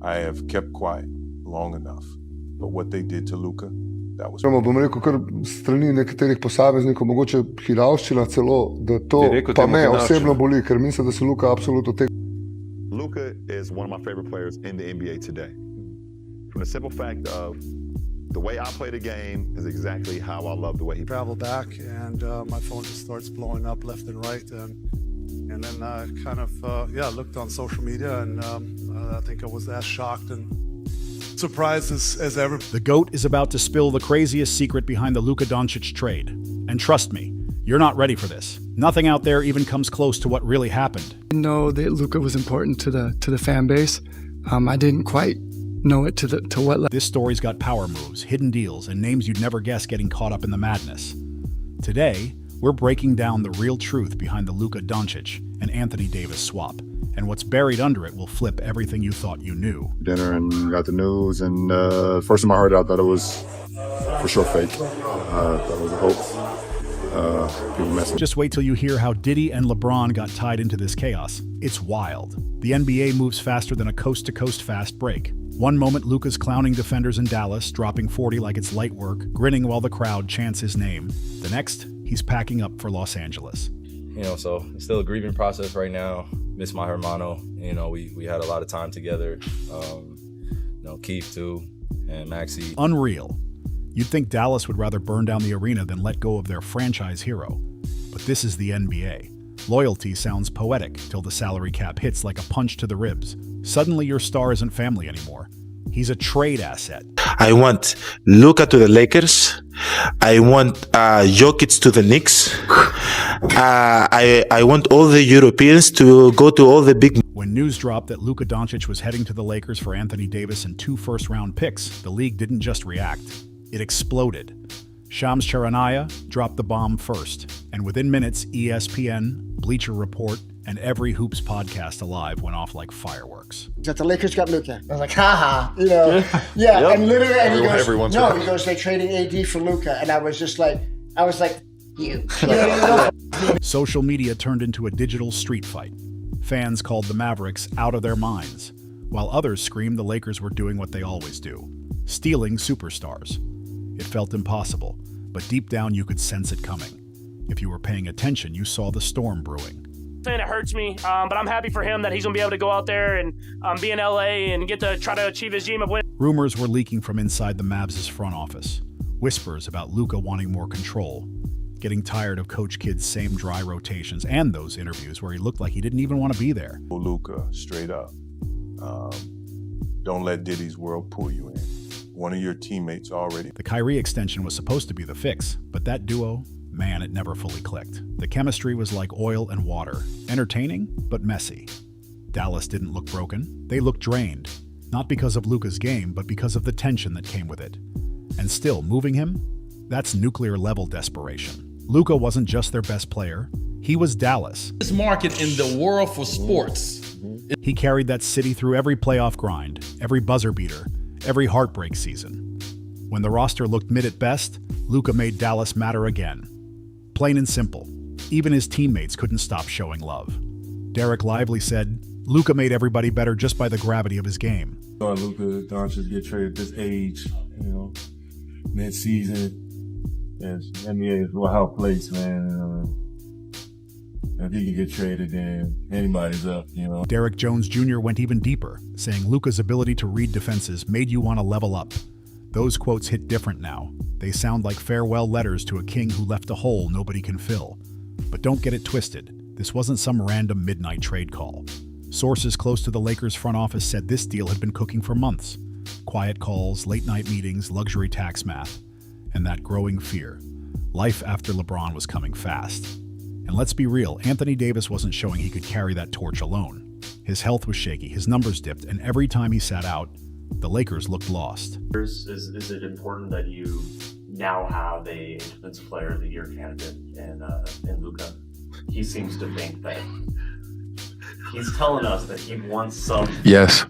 I have kept quiet long enough. But what they did to Luka, that was... Bom rekel, kar strani nekaterih posameznikov, mogoče hinavščina celo, da to pa me osebno boli, ker mislim, da se Luka absolutno tega. Luka is one of my favorite players in the NBA today. From the simple fact of the way I play the game is exactly how I love the way he traveled back, and my phone just starts blowing up left and right, and then I kind of looked on social media, and I think I was as shocked and surprised as ever. The GOAT is about to spill the craziest secret behind the Luka Dončić trade. And trust me, you're not ready for this. Nothing out there even comes close to what really happened. I know that Luka was important to the fan base. I didn't quite know it to what level. This story's got power moves, hidden deals, and names you'd never guess getting caught up in the madness. Today, we're breaking down the real truth behind the Luka Dončić and Anthony Davis swap. And what's buried under it will flip everything you thought you knew. Dinner and got the news, and first time I heard it, I thought it was for sure fake. I thought it was a hoax. People messing. Just wait till you hear how Diddy and LeBron got tied into this chaos. It's wild. The NBA moves faster than a coast-to-coast fast break. One moment, Luka's clowning defenders in Dallas, dropping 40 like it's light work, grinning while the crowd chants his name. The next, he's packing up for Los Angeles. So it's still a grieving process right now. Miss my hermano. We had a lot of time together. Keith too, and Maxie. Unreal. You'd think Dallas would rather burn down the arena than let go of their franchise hero. But this is the NBA. Loyalty sounds poetic till the salary cap hits like a punch to the ribs. Suddenly your star isn't family anymore. He's a trade asset. I want Luka to the Lakers. I want Jokic to the Knicks. I want all the Europeans to go to all the big... When news dropped that Luka Dončić was heading to the Lakers for Anthony Davis and 2 first-round picks, the league didn't just react. It exploded. Shams Charania dropped the bomb first, and within minutes, ESPN, Bleacher Report, and every Hoops podcast alive went off like fireworks. That the Lakers got Luka. I was like, haha, yeah. Yep. And literally, and he goes, they're trading AD for Luka, and I was like, you. Social media turned into a digital street fight. Fans called the Mavericks out of their minds, while others screamed the Lakers were doing what they always do, stealing superstars. It felt impossible, but deep down you could sense it coming. If you were paying attention, you saw the storm brewing. It hurts me, but I'm happy for him that he's going to be able to go out there and be in LA and get to try to achieve his dream of winning. Rumors were leaking from inside the Mavs' front office. Whispers about Luka wanting more control, getting tired of Coach Kidd's same dry rotations, and those interviews where he looked like he didn't even want to be there. Luka, straight up. Don't let Diddy's world pull you in. One of your teammates already. The Kyrie extension was supposed to be the fix, but that duo, man, it never fully clicked. The chemistry was like oil and water, entertaining, but messy. Dallas didn't look broken. They looked drained, not because of Luka's game, but because of the tension that came with it. And still, moving him? That's nuclear-level desperation. Luka wasn't just their best player. He was Dallas. This market in the world for sports. He carried that city through every playoff grind, every buzzer beater, every heartbreak season. When the roster looked mid at best, Luka made Dallas matter again. Plain and simple. Even his teammates couldn't stop showing love. Derek Lively said, Luka made everybody better just by the gravity of his game. Luka Dončić get traded at this age, mid-season. Yes, NBA is a wild place, man. If he can get traded, then anybody's up, Derek Jones Jr. went even deeper, saying Luka's ability to read defenses made you want to level up. Those quotes hit different now. They sound like farewell letters to a king who left a hole nobody can fill. But don't get it twisted. This wasn't some random midnight trade call. Sources close to the Lakers front office said this deal had been cooking for months. Quiet calls, late-night meetings, luxury tax math, and that growing fear. Life after LeBron was coming fast. And let's be real, Anthony Davis wasn't showing he could carry that torch alone. His health was shaky, his numbers dipped, and every time he sat out, the Lakers looked lost. Is it important that you now have a Defensive Player of the Year candidate in Luka? He seems to think that he's telling us that he wants some. Yes.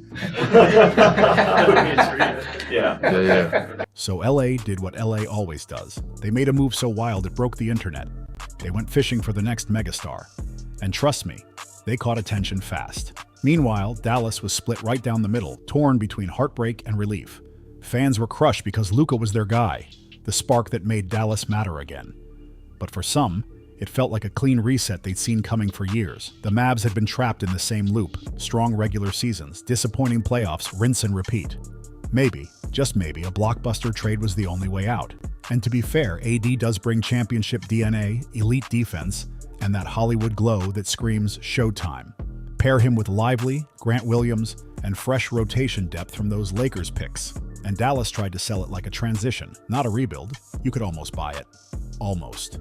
Yeah. So LA did what LA always does. They made a move so wild it broke the internet. They went fishing for the next megastar. And trust me, they caught attention fast. Meanwhile, Dallas was split right down the middle, torn between heartbreak and relief. Fans were crushed because Luka was their guy, the spark that made Dallas matter again. But for some, it felt like a clean reset they'd seen coming for years. The Mavs had been trapped in the same loop: strong regular seasons, disappointing playoffs, rinse and repeat. Maybe, just maybe, a blockbuster trade was the only way out. And to be fair, AD does bring championship DNA, elite defense, and that Hollywood glow that screams Showtime. Pair him with Lively, Grant Williams, and fresh rotation depth from those Lakers picks. And Dallas tried to sell it like a transition, not a rebuild. You could almost buy it. Almost.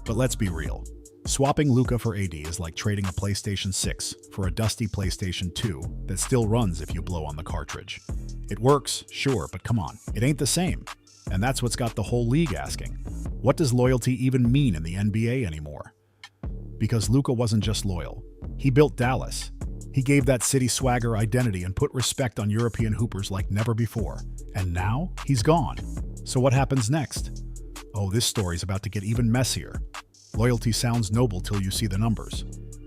But let's be real. Swapping Luka for AD is like trading a PlayStation 6 for a dusty PlayStation 2 that still runs if you blow on the cartridge. It works, sure, but come on, it ain't the same. And that's what's got the whole league asking, what does loyalty even mean in the NBA anymore? Because Luka wasn't just loyal. He built Dallas. He gave that city swagger identity and put respect on European hoopers like never before. And now, he's gone. So what happens next? Oh, this story's about to get even messier. Loyalty sounds noble till you see the numbers.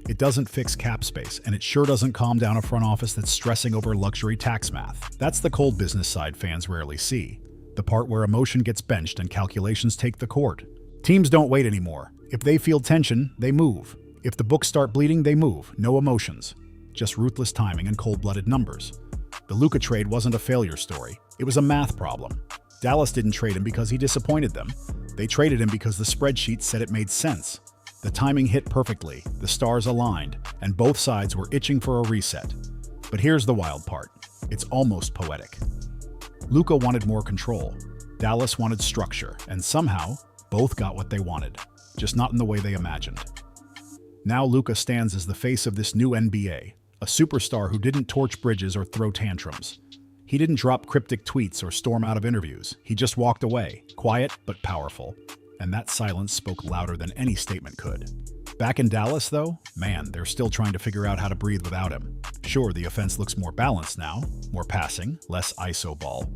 It doesn't fix cap space, and it sure doesn't calm down a front office that's stressing over luxury tax math. That's the cold business side fans rarely see. The part where emotion gets benched and calculations take the court. Teams don't wait anymore. If they feel tension, they move. If the books start bleeding, they move. No emotions. Just ruthless timing and cold-blooded numbers. The Luka trade wasn't a failure story. It was a math problem. Dallas didn't trade him because he disappointed them. They traded him because the spreadsheet said it made sense. The timing hit perfectly, the stars aligned, and both sides were itching for a reset. But here's the wild part. It's almost poetic. Luka wanted more control. Dallas wanted structure, and somehow, both got what they wanted, just not in the way they imagined. Now Luka stands as the face of this new NBA, a superstar who didn't torch bridges or throw tantrums. He didn't drop cryptic tweets or storm out of interviews. He just walked away, quiet but powerful. And that silence spoke louder than any statement could. Back in Dallas, though, man, they're still trying to figure out how to breathe without him. Sure, the offense looks more balanced now, more passing, less ISO ball.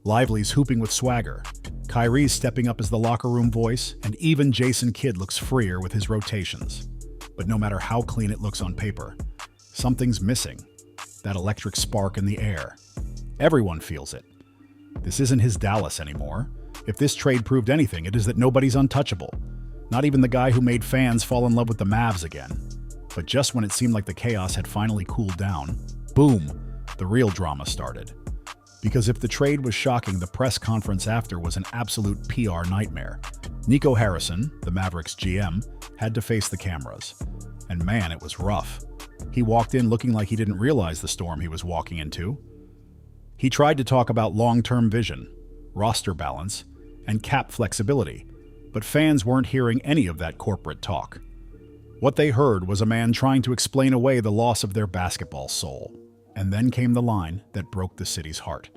Lively's hooping with swagger. Kyrie's stepping up as the locker room voice, and even Jason Kidd looks freer with his rotations. But no matter how clean it looks on paper, something's missing. That electric spark in the air. Everyone feels it. This isn't his Dallas anymore. If this trade proved anything, it is that nobody's untouchable. Not even the guy who made fans fall in love with the Mavs again. But just when it seemed like the chaos had finally cooled down, boom, the real drama started. Because if the trade was shocking, the press conference after was an absolute PR nightmare. Nico Harrison, the Mavericks GM, had to face the cameras. And man, it was rough. He walked in looking like he didn't realize the storm he was walking into. He tried to talk about long-term vision, roster balance, and cap flexibility, but fans weren't hearing any of that corporate talk. What they heard was a man trying to explain away the loss of their basketball soul. And then came the line that broke the city's heart,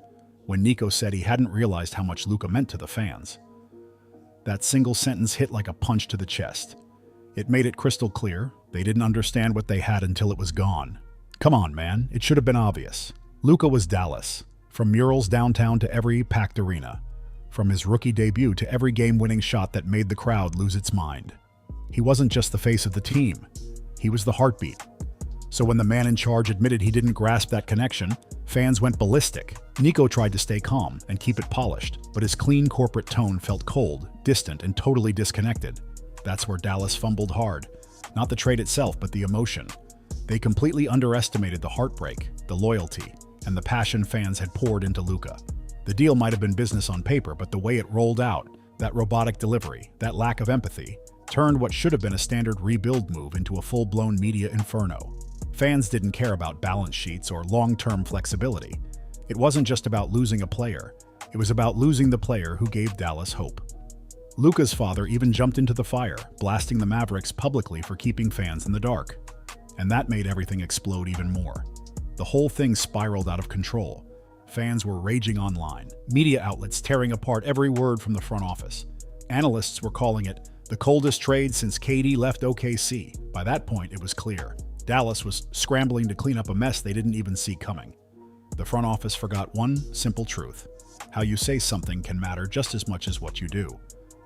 when Nico said he hadn't realized how much Luka meant to the fans. That single sentence hit like a punch to the chest. It made it crystal clear they didn't understand what they had until it was gone. Come on, man, it should have been obvious. Luka was Dallas, from murals downtown to every packed arena, from his rookie debut to every game-winning shot that made the crowd lose its mind. He wasn't just the face of the team, he was the heartbeat. So when the man in charge admitted he didn't grasp that connection, fans went ballistic. Nico tried to stay calm and keep it polished, but his clean corporate tone felt cold, distant, and totally disconnected. That's where Dallas fumbled hard. Not the trade itself, but the emotion. They completely underestimated the heartbreak, the loyalty, and the passion fans had poured into Luka. The deal might have been business on paper, but the way it rolled out, that robotic delivery, that lack of empathy, turned what should have been a standard rebuild move into a full-blown media inferno. Fans didn't care about balance sheets or long-term flexibility. It wasn't just about losing a player. It was about losing the player who gave Dallas hope. Luka's father even jumped into the fire, blasting the Mavericks publicly for keeping fans in the dark. And that made everything explode even more. The whole thing spiraled out of control. Fans were raging online, media outlets tearing apart every word from the front office. Analysts were calling it the coldest trade since KD left OKC. By that point, it was clear. Dallas was scrambling to clean up a mess they didn't even see coming. The front office forgot one simple truth. How you say something can matter just as much as what you do.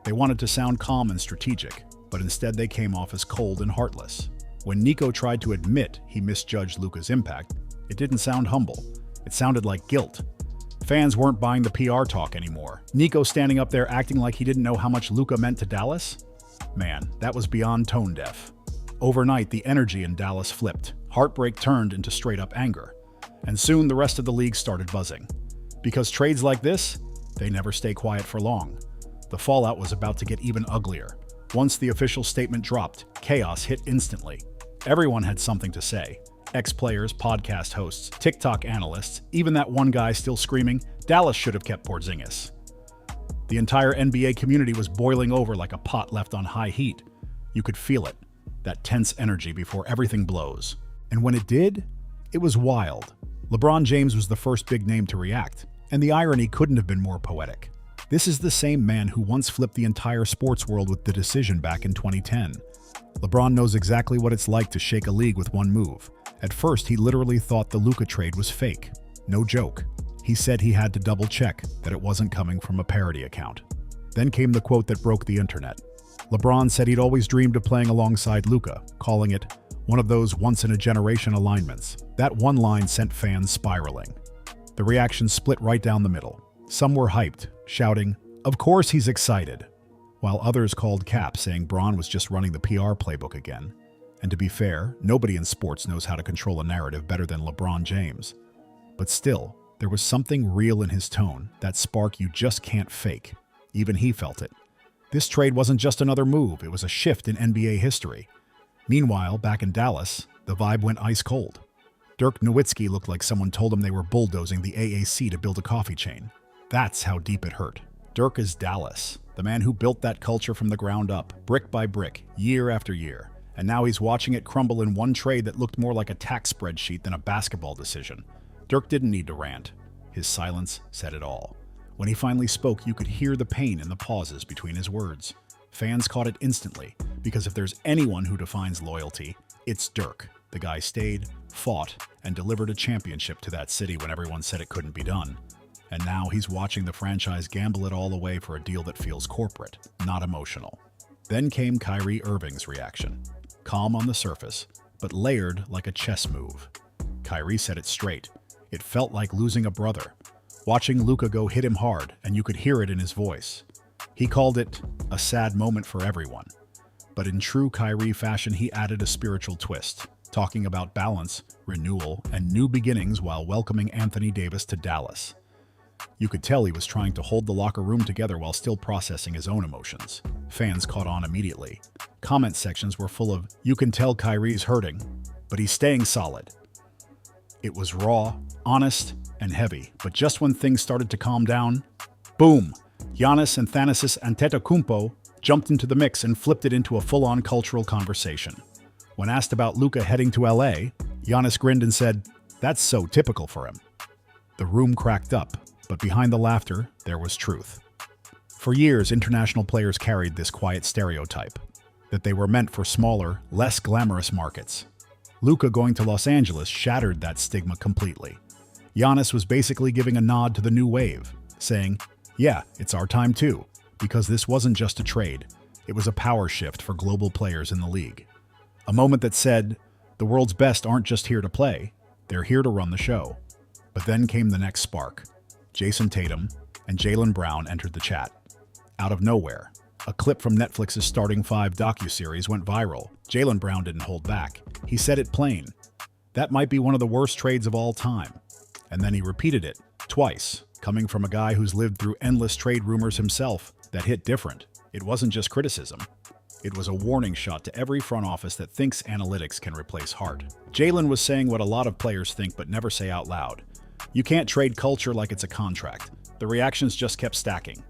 They wanted to sound calm and strategic, but instead they came off as cold and heartless. When Nico tried to admit he misjudged Luka's impact, it didn't sound humble. It sounded like guilt. Fans weren't buying the PR talk anymore. Nico standing up there acting like he didn't know how much Luka meant to Dallas? Man, that was beyond tone deaf. Overnight, the energy in Dallas flipped. Heartbreak turned into straight-up anger. And soon the rest of the league started buzzing. Because trades like this, they never stay quiet for long. The fallout was about to get even uglier. Once the official statement dropped, chaos hit instantly. Everyone had something to say. Ex-players, podcast hosts, TikTok analysts, even that one guy still screaming, Dallas should have kept Porzingis. The entire NBA community was boiling over like a pot left on high heat. You could feel it, that tense energy before everything blows. And when it did, it was wild. LeBron James was the first big name to react, and the irony couldn't have been more poetic. This is the same man who once flipped the entire sports world with the decision back in 2010. LeBron knows exactly what it's like to shake a league with one move. At first, he literally thought the Luka trade was fake. No joke. He said he had to double-check that it wasn't coming from a parody account. Then came the quote that broke the internet. LeBron said he'd always dreamed of playing alongside Luka, calling it one of those once-in-a-generation alignments. That one line sent fans spiraling. The reaction split right down the middle. Some were hyped, shouting, "Of course he's excited," while others called cap, saying Bron was just running the PR playbook again. And to be fair, nobody in sports knows how to control a narrative better than LeBron James. But still, there was something real in his tone, that spark you just can't fake. Even he felt it. This trade wasn't just another move, it was a shift in NBA history. Meanwhile, back in Dallas, the vibe went ice cold. Dirk Nowitzki looked like someone told him they were bulldozing the AAC to build a coffee chain. That's how deep it hurt. Dirk is Dallas, the man who built that culture from the ground up, brick by brick, year after year. And now he's watching it crumble in one trade that looked more like a tax spreadsheet than a basketball decision. Dirk didn't need to rant. His silence said it all. When he finally spoke, you could hear the pain in the pauses between his words. Fans caught it instantly, because if there's anyone who defines loyalty, it's Dirk. The guy stayed, fought, and delivered a championship to that city when everyone said it couldn't be done. And now he's watching the franchise gamble it all away for a deal that feels corporate, not emotional. Then came Kyrie Irving's reaction. Calm on the surface, but layered like a chess move. Kyrie said it straight. It felt like losing a brother. Watching Luka go hit him hard, and you could hear it in his voice. He called it a sad moment for everyone. But in true Kyrie fashion, he added a spiritual twist, talking about balance, renewal, and new beginnings while welcoming Anthony Davis to Dallas. You could tell he was trying to hold the locker room together while still processing his own emotions. Fans caught on immediately. Comment sections were full of, "You can tell Kyrie's hurting, but he's staying solid." It was raw, honest, and heavy, but just when things started to calm down, boom! Giannis and Thanasis Antetokounmpo jumped into the mix and flipped it into a full-on cultural conversation. When asked about Luka heading to LA, Giannis grinned and said, "That's so typical for him." The room cracked up, but behind the laughter, there was truth. For years, international players carried this quiet stereotype, that they were meant for smaller, less glamorous markets. Luka going to Los Angeles shattered that stigma completely. Giannis was basically giving a nod to the new wave, saying, "Yeah, it's our time too," because this wasn't just a trade, it was a power shift for global players in the league. A moment that said, the world's best aren't just here to play, they're here to run the show. But then came the next spark. Jason Tatum and Jaylen Brown entered the chat. Out of nowhere, a clip from Netflix's Starting Five docuseries went viral. Jaylen Brown didn't hold back. He said it plain. That might be one of the worst trades of all time. And then he repeated it, twice, coming from a guy who's lived through endless trade rumors himself that hit different. It wasn't just criticism. It was a warning shot to every front office that thinks analytics can replace heart. Jaylen was saying what a lot of players think but never say out loud. You can't trade culture like it's a contract. The reactions just kept stacking.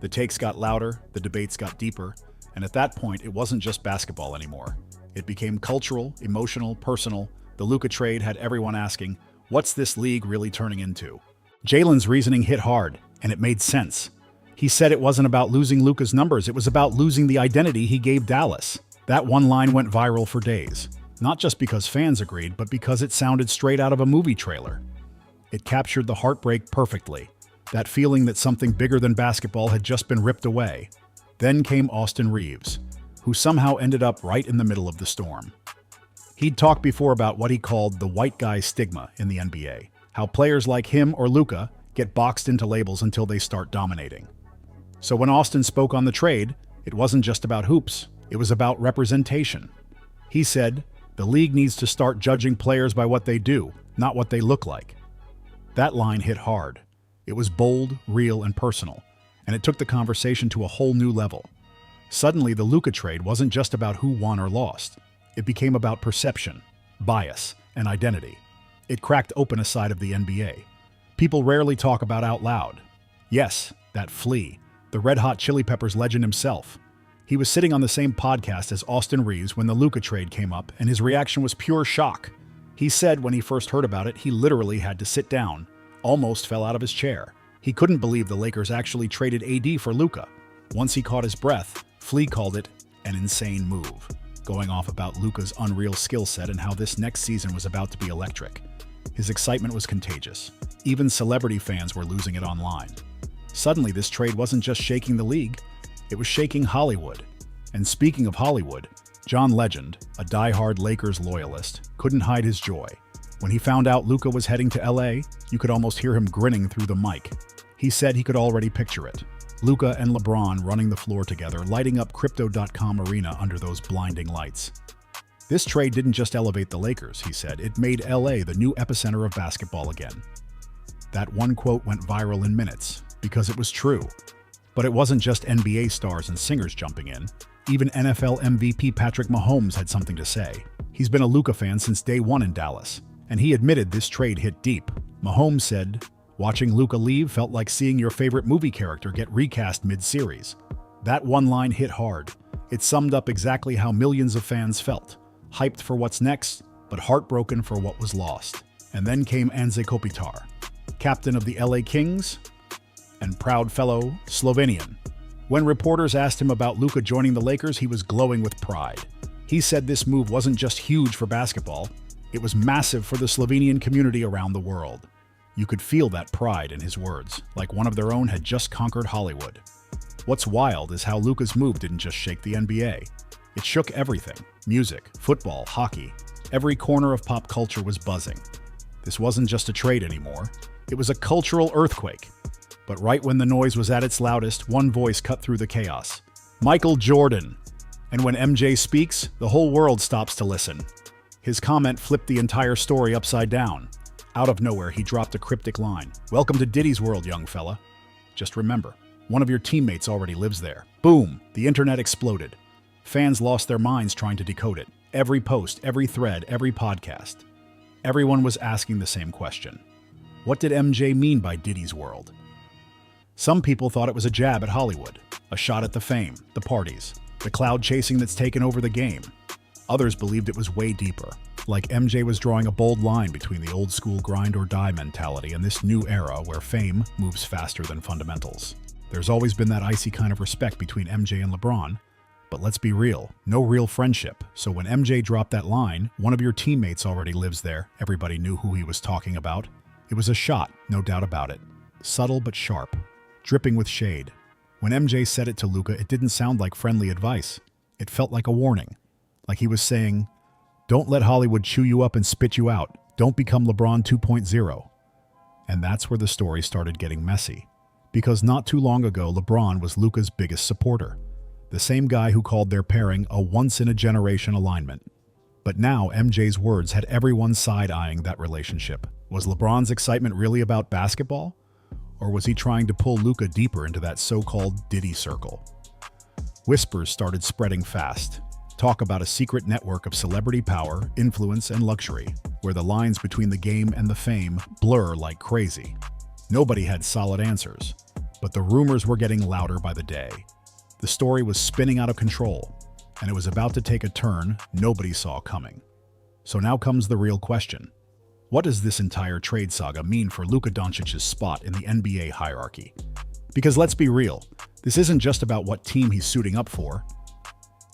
The takes got louder, the debates got deeper, and at that point, it wasn't just basketball anymore. It became cultural, emotional, personal. The Luka trade had everyone asking, what's this league really turning into? Jaylen's reasoning hit hard, and it made sense. He said it wasn't about losing Luka's numbers, it was about losing the identity he gave Dallas. That one line went viral for days, not just because fans agreed, but because it sounded straight out of a movie trailer. It captured the heartbreak perfectly, that feeling that something bigger than basketball had just been ripped away. Then came Austin Reeves, who somehow ended up right in the middle of the storm. He'd talked before about what he called the white guy stigma in the NBA, how players like him or Luka get boxed into labels until they start dominating. So when Austin spoke on the trade, it wasn't just about hoops, it was about representation. He said, the league needs to start judging players by what they do, not what they look like. That line hit hard. It was bold, real, and personal, and it took the conversation to a whole new level. Suddenly, the Luka trade wasn't just about who won or lost. It became about perception, bias, and identity. It cracked open a side of the NBA. People rarely talk about out loud. Yes, that Flea, the Red Hot Chili Peppers legend himself. He was sitting on the same podcast as Austin Reeves when the Luka trade came up, and his reaction was pure shock. He said when he first heard about it, he literally had to sit down, almost fell out of his chair. He couldn't believe the Lakers actually traded AD for Luka. Once he caught his breath, Flea called it an insane move, going off about Luka's unreal skill set and how this next season was about to be electric. His excitement was contagious. Even celebrity fans were losing it online. Suddenly, this trade wasn't just shaking the league, it was shaking Hollywood. And speaking of Hollywood, John Legend, a die-hard Lakers loyalist, couldn't hide his joy. When he found out Luka was heading to LA, you could almost hear him grinning through the mic. He said he could already picture it. Luka and LeBron running the floor together, lighting up Crypto.com arena under those blinding lights. This trade didn't just elevate the Lakers, he said, it made LA the new epicenter of basketball again. That one quote went viral in minutes, because it was true. But it wasn't just NBA stars and singers jumping in. Even NFL MVP Patrick Mahomes had something to say. He's been a Luka fan since day one in Dallas, and he admitted this trade hit deep. Mahomes said, "Watching Luka leave felt like seeing your favorite movie character get recast mid-series." That one line hit hard. It summed up exactly how millions of fans felt. Hyped for what's next, but heartbroken for what was lost. And then came Anze Kopitar, captain of the LA Kings and proud fellow Slovenian. When reporters asked him about Luka joining the Lakers, he was glowing with pride. He said this move wasn't just huge for basketball, it was massive for the Slovenian community around the world. You could feel that pride in his words, like one of their own had just conquered Hollywood. What's wild is how Luka's move didn't just shake the NBA. It shook everything. Music, football, hockey. Every corner of pop culture was buzzing. This wasn't just a trade anymore. It was a cultural earthquake. But right when the noise was at its loudest, one voice cut through the chaos. Michael Jordan. And when MJ speaks, the whole world stops to listen. His comment flipped the entire story upside down. Out of nowhere, he dropped a cryptic line. "Welcome to Diddy's world, young fella. Just remember, one of your teammates already lives there." Boom! The internet exploded. Fans lost their minds trying to decode it. Every post, every thread, every podcast. Everyone was asking the same question. What did MJ mean by Diddy's world? Some people thought it was a jab at Hollywood, a shot at the fame, the parties, the cloud chasing that's taken over the game. Others believed it was way deeper, like MJ was drawing a bold line between the old school grind or die mentality and this new era where fame moves faster than fundamentals. There's always been that icy kind of respect between MJ and LeBron, but let's be real, no real friendship. So when MJ dropped that line, "One of your teammates already lives there," everybody knew who he was talking about. It was a shot, no doubt about it. Subtle but sharp, dripping with shade. When MJ said it to Luka, it didn't sound like friendly advice. It felt like a warning. Like he was saying, don't let Hollywood chew you up and spit you out. Don't become LeBron 2.0. And that's where the story started getting messy. Because not too long ago, LeBron was Luka's biggest supporter. The same guy who called their pairing a once-in-a-generation alignment. But now MJ's words had everyone side-eyeing that relationship. Was LeBron's excitement really about basketball? Or was he trying to pull Luka deeper into that so-called Diddy circle? Whispers started spreading fast. Talk about a secret network of celebrity power, influence, and luxury, where the lines between the game and the fame blur like crazy. Nobody had solid answers, but the rumors were getting louder by the day. The story was spinning out of control, and it was about to take a turn nobody saw coming. So now comes the real question. What does this entire trade saga mean for Luka Dončić's spot in the NBA hierarchy? Because let's be real, this isn't just about what team he's suiting up for.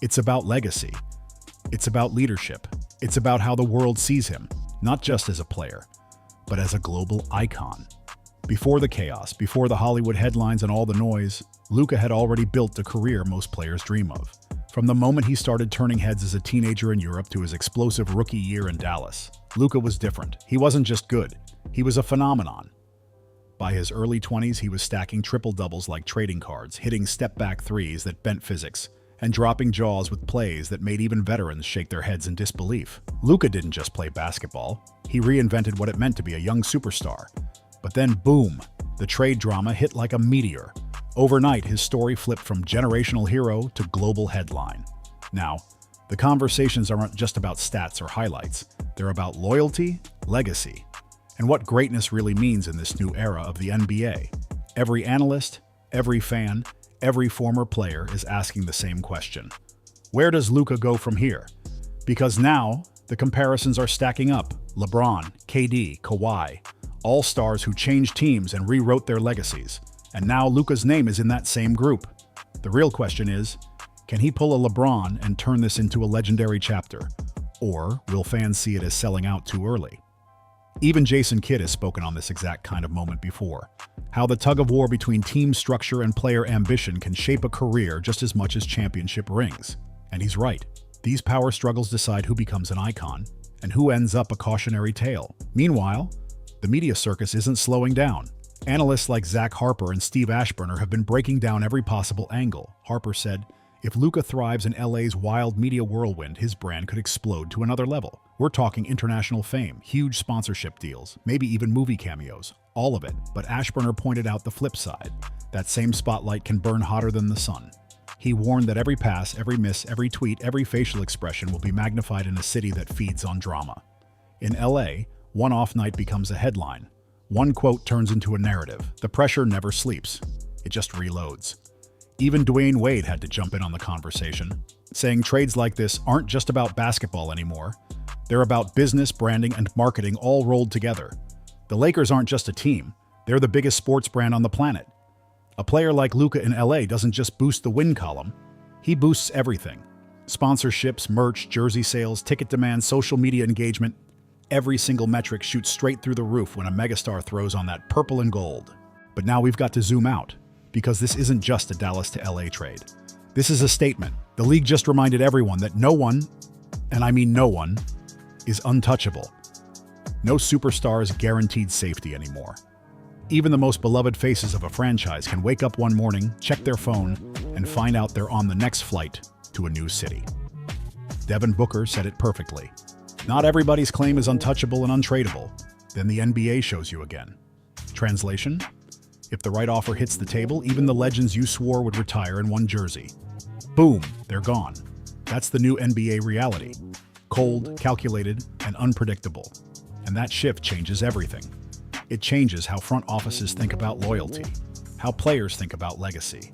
It's about legacy. It's about leadership. It's about how the world sees him, not just as a player, but as a global icon. Before the chaos, before the Hollywood headlines and all the noise, Luka had already built the career most players dream of. From the moment he started turning heads as a teenager in Europe to his explosive rookie year in Dallas, Luka was different. He wasn't just good, he was a phenomenon. By his early 20s, he was stacking triple-doubles like trading cards, hitting step-back threes that bent physics, and dropping jaws with plays that made even veterans shake their heads in disbelief. Luka didn't just play basketball, he reinvented what it meant to be a young superstar. But then, boom, the trade drama hit like a meteor. Overnight, his story flipped from generational hero to global headline. Now, the conversations aren't just about stats or highlights, they're about loyalty, legacy, and what greatness really means in this new era of the NBA. Every analyst, every fan, every former player is asking the same question. Where does Luka go from here? Because now, the comparisons are stacking up. LeBron, KD, Kawhi, all stars who changed teams and rewrote their legacies. And now Luka's name is in that same group. The real question is, can he pull a LeBron and turn this into a legendary chapter? Or will fans see it as selling out too early? Even Jason Kidd has spoken on this exact kind of moment before. How the tug-of-war between team structure and player ambition can shape a career just as much as championship rings. And he's right. These power struggles decide who becomes an icon and who ends up a cautionary tale. Meanwhile, the media circus isn't slowing down. Analysts like Zach Harper and Steve Ashburner have been breaking down every possible angle. Harper said, if Luka thrives in LA's wild media whirlwind, his brand could explode to another level. We're talking international fame, huge sponsorship deals, maybe even movie cameos, all of it. But Ashburner pointed out the flip side. That same spotlight can burn hotter than the sun. He warned that every pass, every miss, every tweet, every facial expression will be magnified in a city that feeds on drama. In LA, one off night becomes a headline. One quote turns into a narrative. The pressure never sleeps. It just reloads. Even Dwayne Wade had to jump in on the conversation, saying trades like this aren't just about basketball anymore. They're about business, branding, and marketing all rolled together. The Lakers aren't just a team. They're the biggest sports brand on the planet. A player like Luka in LA doesn't just boost the win column. He boosts everything. Sponsorships, merch, jersey sales, ticket demand, social media engagement. Every single metric shoots straight through the roof when a megastar throws on that purple and gold. But now we've got to zoom out, because this isn't just a Dallas to LA trade. This is a statement. The league just reminded everyone that no one, and I mean no one, is untouchable. No superstar is guaranteed safety anymore. Even the most beloved faces of a franchise can wake up one morning, check their phone, and find out they're on the next flight to a new city. Devin Booker said it perfectly. Not everybody's claim is untouchable and untradeable. Then the NBA shows you again. Translation? If the right offer hits the table, even the legends you swore would retire in one jersey. Boom, they're gone. That's the new NBA reality. Cold, calculated, and unpredictable. And that shift changes everything. It changes how front offices think about loyalty, how players think about legacy,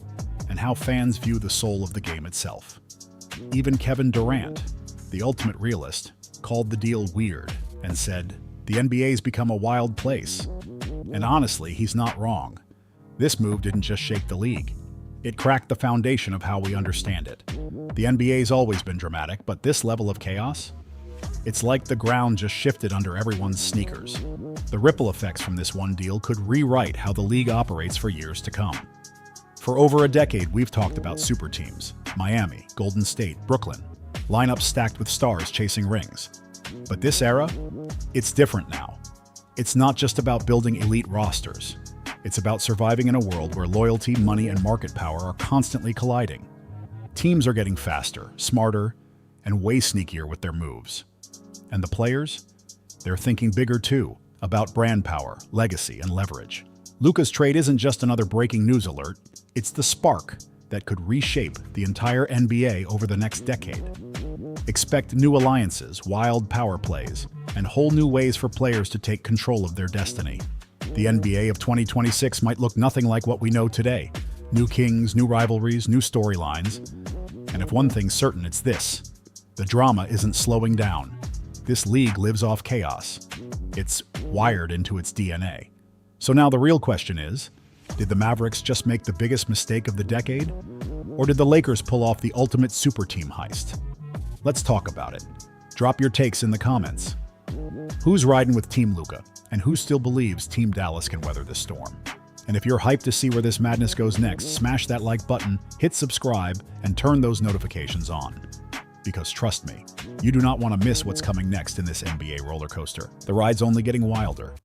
and how fans view the soul of the game itself. Even Kevin Durant, the ultimate realist, called the deal weird and said, the NBA's become a wild place. And honestly, he's not wrong. This move didn't just shake the league. It cracked the foundation of how we understand it. The NBA's always been dramatic, but this level of chaos? It's like the ground just shifted under everyone's sneakers. The ripple effects from this one deal could rewrite how the league operates for years to come. For over a decade, we've talked about super teams. Miami, Golden State, Brooklyn. Lineups stacked with stars chasing rings. But this era? It's different now. It's not just about building elite rosters. It's about surviving in a world where loyalty, money, and market power are constantly colliding. Teams are getting faster, smarter, and way sneakier with their moves. And the players? They're thinking bigger too, about brand power, legacy, and leverage. Luka's trade isn't just another breaking news alert, it's the spark that could reshape the entire NBA over the next decade. Expect new alliances, wild power plays, and whole new ways for players to take control of their destiny. The NBA of 2026 might look nothing like what we know today. New kings, new rivalries, new storylines. And if one thing's certain, it's this. The drama isn't slowing down. This league lives off chaos. It's wired into its DNA. So now the real question is, did the Mavericks just make the biggest mistake of the decade? Or did the Lakers pull off the ultimate super team heist? Let's talk about it. Drop your takes in the comments. Who's riding with Team Luka, and who still believes Team Dallas can weather this storm? And if you're hyped to see where this madness goes next, smash that like button, hit subscribe, and turn those notifications on. Because trust me, you do not want to miss what's coming next in this NBA roller coaster. The ride's only getting wilder.